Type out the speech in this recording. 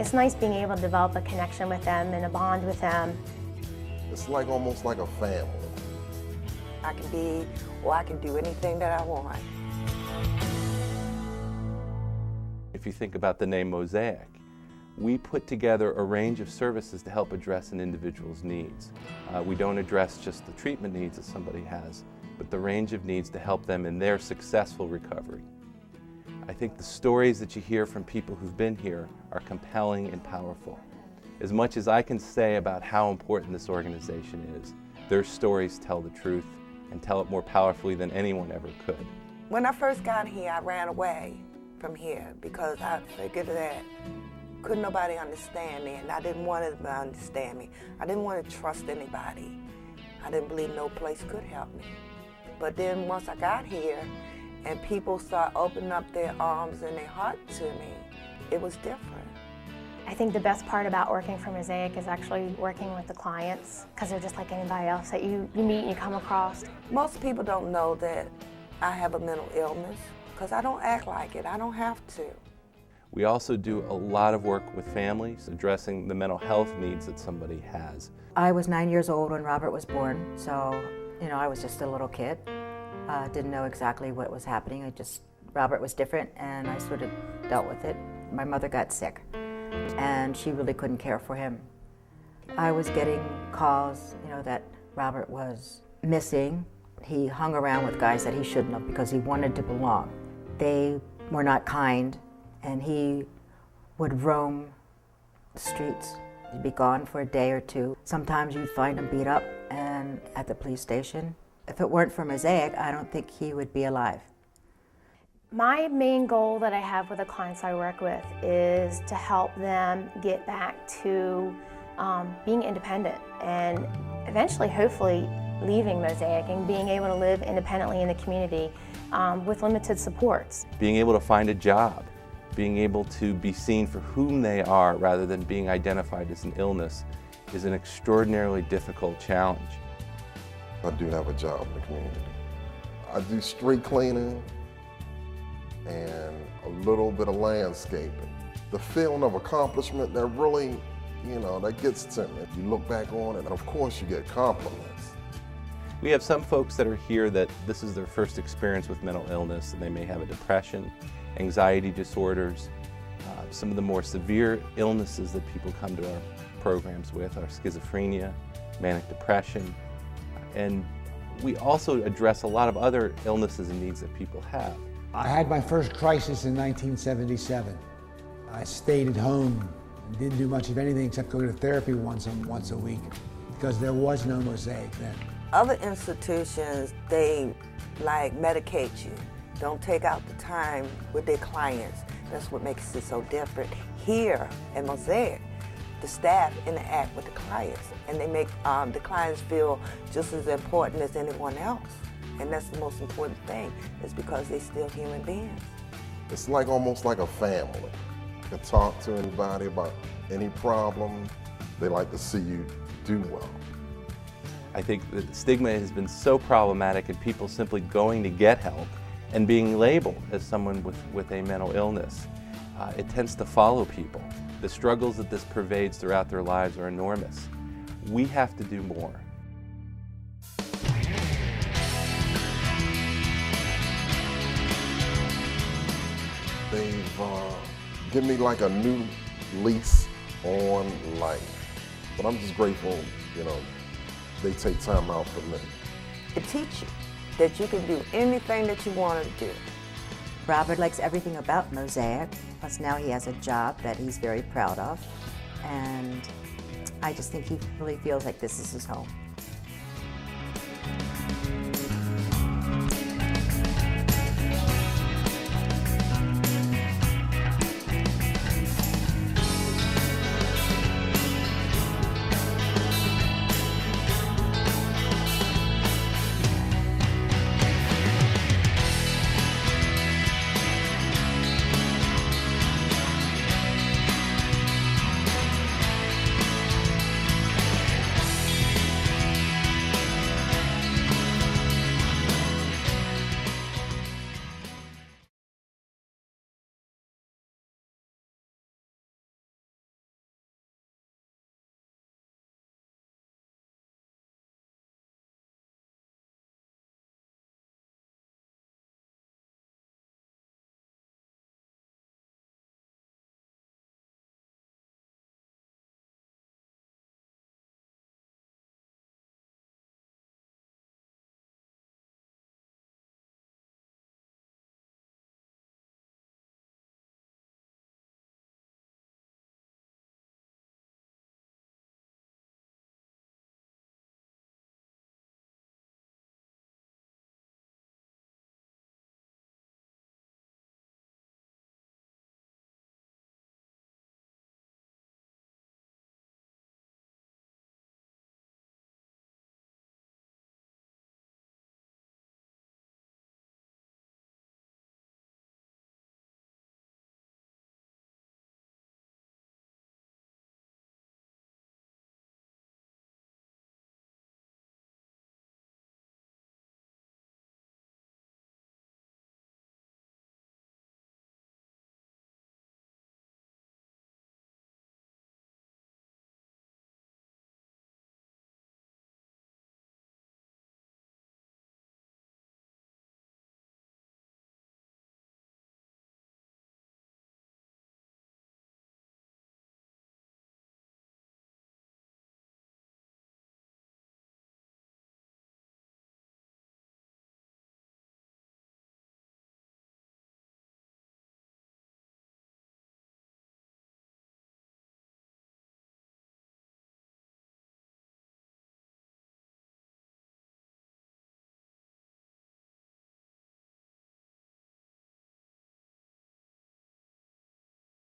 It's nice being able to develop a connection with them and a bond with them. It's like almost like a family. I can be, or I can do anything that I want. If you think about the name Mosaic, we put together a range of services to help address an individual's needs. We don't address just the treatment needs that somebody has, but the range of needs to help them in their successful recovery. I think the stories that you hear from people who've been here are compelling and powerful. As much as I can say about how important this organization is, their stories tell the truth and tell it more powerfully than anyone ever could. When I first got here, I ran away from here because I figured that couldn't nobody understand me, and I didn't want them to understand me. I didn't want to trust anybody. I didn't believe no place could help me. But then once I got here and people started opening up their arms and their heart to me, it was different. I think the best part about working for Mosaic is actually working with the clients, because they're just like anybody else that you meet and you come across. Most people don't know that I have a mental illness because I don't act like it. I don't have to. We also do a lot of work with families, addressing the mental health needs that somebody has. I was 9 years old when Robert was born, so I was just a little kid. Didn't know exactly what was happening. Robert was different, and I sort of dealt with it. My mother got sick, and she really couldn't care for him. I was getting calls, that Robert was missing. He hung around with guys that he shouldn't have because he wanted to belong. They were not kind, and he would roam the streets. He'd be gone for a day or two. Sometimes you'd find him beat up and at the police station. If it weren't for Mosaic, I don't think he would be alive. My main goal that I have with the clients I work with is to help them get back to being independent and eventually, hopefully, leaving Mosaic and being able to live independently in the community with limited supports. Being able to find a job, being able to be seen for whom they are rather than being identified as an illness is an extraordinarily difficult challenge. I do have a job in the community. I do street cleaning and a little bit of landscaping. The feeling of accomplishment that really, that gets to me. You look back on it and of course you get compliments. We have some folks that are here that this is their first experience with mental illness, and they may have a depression, anxiety disorders. Some of the more severe illnesses that people come to our programs with are schizophrenia, manic depression, and we also address a lot of other illnesses and needs that people have. I had my first crisis in 1977. I stayed at home and didn't do much of anything except go to therapy once a week because there was no Mosaic then. Other institutions, they medicate you. Don't take out the time with their clients. That's what makes it so different. Here at Mosaic, the staff interact with the clients, and they make the clients feel just as important as anyone else. And that's the most important thing, is because they're still human beings. It's almost like a family. You can talk to anybody about any problem. They like to see you do well. I think the stigma has been so problematic in people simply going to get help and being labeled as someone with a mental illness. It tends to follow people. The struggles that this pervades throughout their lives are enormous. We have to do more. They've given me like a new lease on life. But I'm just grateful, they take time out for me. It teaches you that you can do anything that you want to do. Robert likes everything about Mosaic, plus now he has a job that he's very proud of, and I just think he really feels like this is his home.